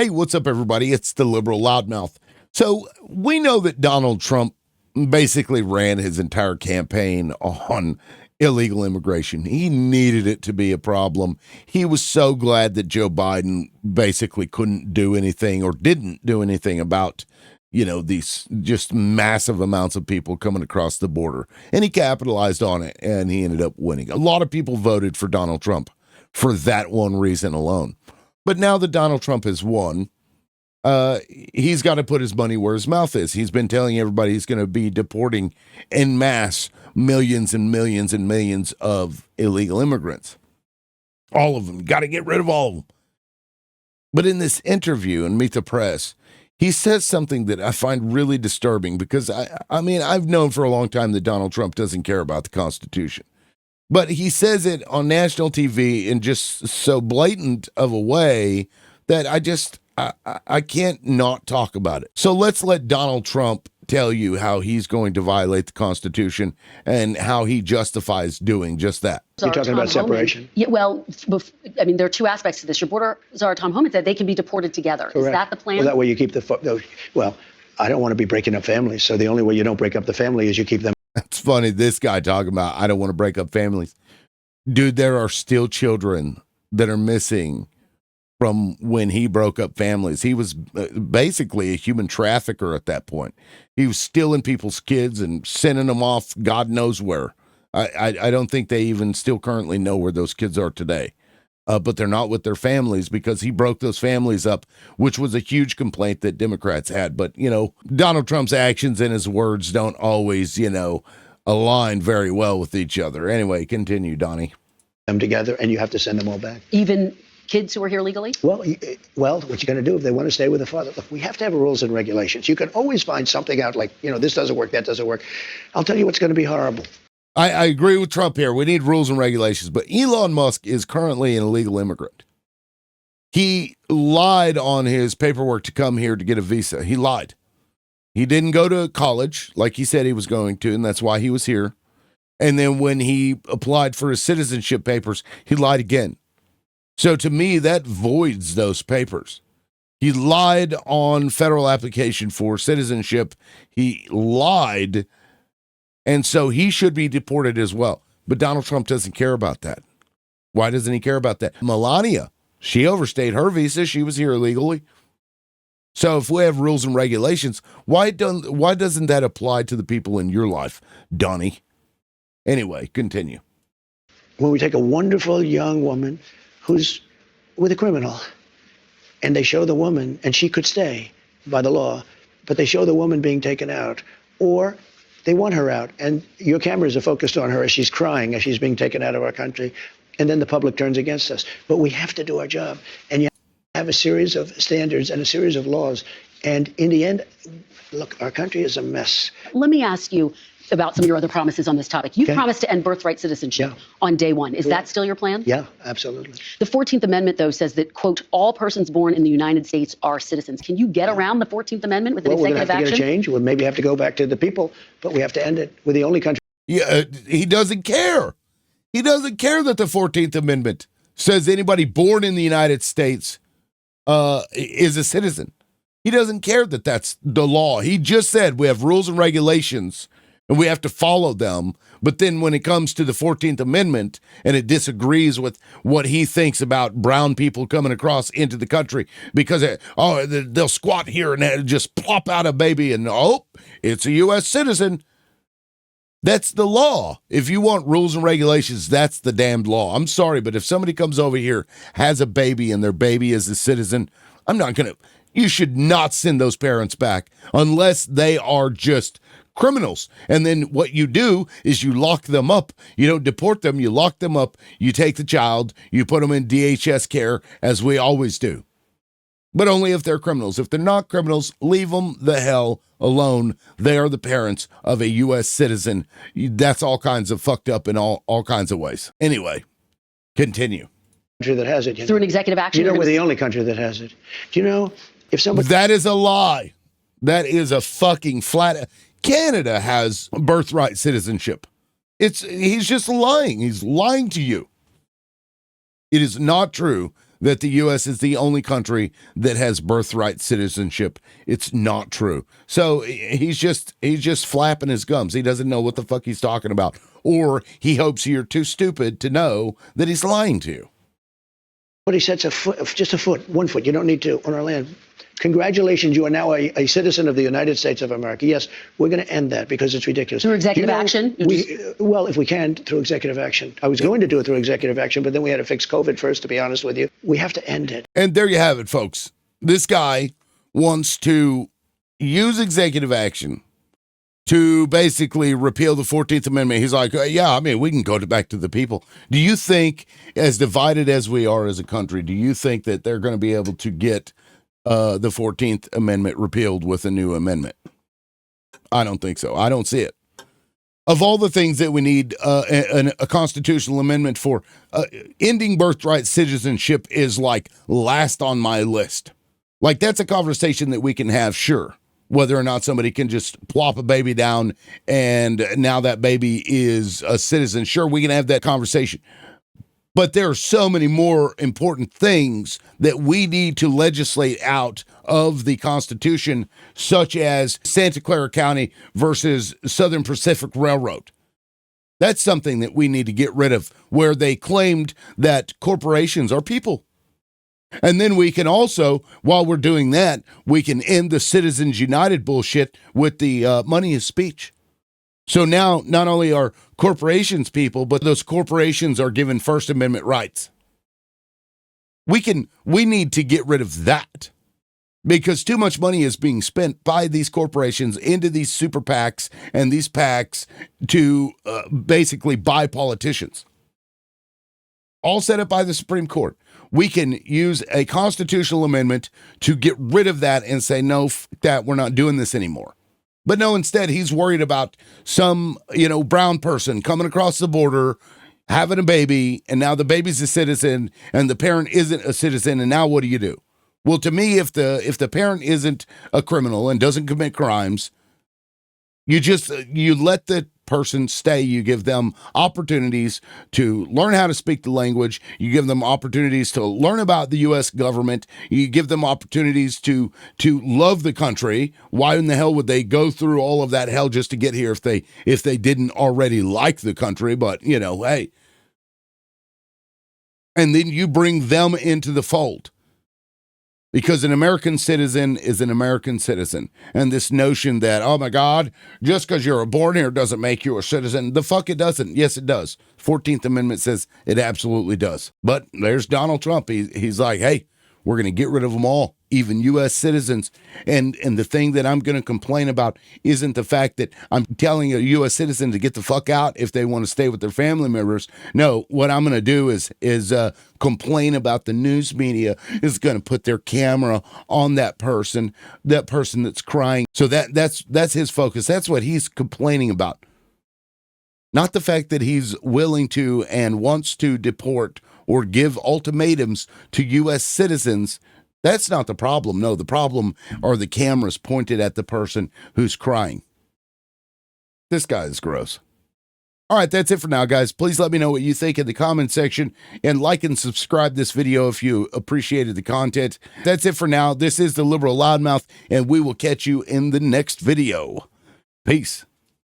Hey, what's up, everybody? It's the liberal loudmouth. So we know that Donald Trump basically ran his entire campaign on illegal immigration. He needed it to be a problem. He was so glad that Joe Biden basically couldn't do anything or didn't do anything about, these just massive amounts of people coming across the border. And he capitalized on it, and he ended up winning. A lot of people voted for Donald Trump for that one reason alone. But now that Donald Trump has won, he's got to put his money where his mouth is. He's been telling everybody he's going to be deporting en masse millions and millions and millions of illegal immigrants. All of them. Got to get rid of all of them. But in this interview in Meet the Press, he says something that I find really disturbing because, I've known for a long time that Donald Trump doesn't care about the Constitution. But he says it on national TV in just so blatant of a way that I can't not talk about it. So let's let Donald Trump tell you how he's going to violate the Constitution and how he justifies doing just that. You're talking about separation? Yeah, well, there are two aspects to this. Your border czar, Tom Homan, said they can be deported together. Correct. Is that the plan? Well, that way you keep I don't want to be breaking up families. So the only way you don't break up the family is you keep them. That's funny. This guy talking about, I don't want to break up families. Dude, there are still children that are missing from when he broke up families. He was basically a human trafficker at that point. He was stealing people's kids and sending them off God knows where. I don't think they even still currently know where those kids are today. But they're not with their families because he broke those families up, which was a huge complaint that Democrats had. But, Donald Trump's actions and his words don't always, align very well with each other. Anyway, continue, Donnie. Them together, and you have to send them all back. Even kids who are here legally? Well, what you're going to do if they want to stay with the father? Look, we have to have rules and regulations. You can always find something out like, this doesn't work, that doesn't work. I'll tell you what's going to be horrible. I agree with Trump here. We need rules and regulations, but Elon Musk is currently an illegal immigrant. He lied on his paperwork to come here to get a visa. He lied. He didn't go to college like he said he was going to, and that's why he was here. And then when he applied for his citizenship papers, he lied again. So to me, that voids those papers. He lied on federal application for citizenship. He lied. And so he should be deported as well. But Donald Trump doesn't care about that. Why doesn't he care about that? Melania, she overstayed her visa. She was here illegally. So if we have rules and regulations, why doesn't that apply to the people in your life, Donnie? Anyway, continue. When we take a wonderful young woman who's with a criminal, and they show the woman, and she could stay by the law, but they show the woman being taken out, or they want her out, and your cameras are focused on her as she's crying, as she's being taken out of our country, and then the public turns against us. But we have to do our job, and you have a series of standards and a series of laws, and in the end, look, our country is a mess. Let me ask you about some of your other promises on this topic. You promised to end birthright citizenship on day one. Is that still your plan? Yeah, absolutely. The 14th Amendment, though, says that, quote, all persons born in the United States are citizens. Can you get around the 14th Amendment with an executive action? We're going to have to get a change. We'll maybe have to go back to the people, but we have to end it. We're the only country. Yeah, he doesn't care. He doesn't care that the 14th Amendment says anybody born in the United States is a citizen. He doesn't care that that's the law. He just said we have rules and regulations and we have to follow them. But then when it comes to the 14th Amendment and it disagrees with what he thinks about brown people coming across into the country because, they'll squat here and just plop out a baby and, it's a U.S. citizen. That's the law. If you want rules and regulations, that's the damned law. I'm sorry, but if somebody comes over here, has a baby, and their baby is a citizen, you should not send those parents back unless they are just criminals. And then what you do is you lock them up. You don't deport them. You lock them up. You take the child. You put them in DHS care, as we always do. But only if they're criminals. If they're not criminals, leave them the hell alone. They are the parents of a U.S. citizen. That's all kinds of fucked up in all kinds of ways. Anyway, continue. Country that has it. Through an executive action? We're the only country that has it. Do you know, if somebody... That is a lie. That is a fucking flat... Canada has birthright citizenship. He's just lying. He's lying to you. It is not true that the U.S. is the only country that has birthright citizenship. It's not true. So he's just flapping his gums. He doesn't know what the fuck he's talking about, or he hopes you're too stupid to know that he's lying to you. But he sets a foot, just a foot, 1 foot. You don't need to on our land. Congratulations, you are now a citizen of the United States of America. Yes, we're going to end that because it's ridiculous. Through executive action? Well, if we can, through executive action. I was going to do it through executive action, but then we had to fix COVID first, to be honest with you. We have to end it. And there you have it, folks. This guy wants to use executive action to basically repeal the 14th Amendment. He's like, yeah, I mean, we can go back to the people. Do you think, as divided as we are as a country, do you think that they're going to be able to get the 14th Amendment repealed with a new amendment? I don't think so. I don't see it. Of all the things that we need a constitutional amendment for, ending birthright citizenship is like last on my list. Like, that's a conversation that we can have, sure. Whether or not somebody can just plop a baby down and now that baby is a citizen, sure, we can have that conversation. But there are so many more important things that we need to legislate out of the Constitution, such as Santa Clara County versus Southern Pacific Railroad. That's something that we need to get rid of, where they claimed that corporations are people. And then we can also, while we're doing that, we can end the Citizens United bullshit with the money is speech. So now, not only are corporations people, but those corporations are given First Amendment rights. We need to get rid of that because too much money is being spent by these corporations into these super PACs and these PACs to basically buy politicians. All set up by the Supreme Court. We can use a constitutional amendment to get rid of that and say, no, that we're not doing this anymore. But no, instead, he's worried about some, brown person coming across the border, having a baby, and now the baby's a citizen, and the parent isn't a citizen, and now what do you do? Well, to me, if the parent isn't a criminal and doesn't commit crimes, you let the person stay. You give them opportunities to learn how to speak the language. You give them opportunities to learn about the U.S. government. You give them opportunities to love the country. Why in the hell would they go through all of that hell just to get here if they didn't already like the country? But, hey. And then you bring them into the fold. Because an American citizen is an American citizen. And this notion that, oh my God, just because you're born here doesn't make you a citizen. The fuck it doesn't. Yes, it does. 14th Amendment says it absolutely does. But there's Donald Trump. He's like, hey, we're going to get rid of them all, even U.S. citizens. And the thing that I'm going to complain about isn't the fact that I'm telling a U.S. citizen to get the fuck out if they want to stay with their family members. No, what I'm going to do is complain about the news media is going to put their camera on that person that's crying. So that's his focus. That's what he's complaining about. Not the fact that he's willing to and wants to deport or give ultimatums to U.S. citizens. That's not the problem. No, the problem are the cameras pointed at the person who's crying. This guy is gross. All right, that's it for now, guys. Please let me know what you think in the comment section and like and subscribe this video if you appreciated the content. That's it for now. This is the Liberal Loudmouth, and we will catch you in the next video. Peace.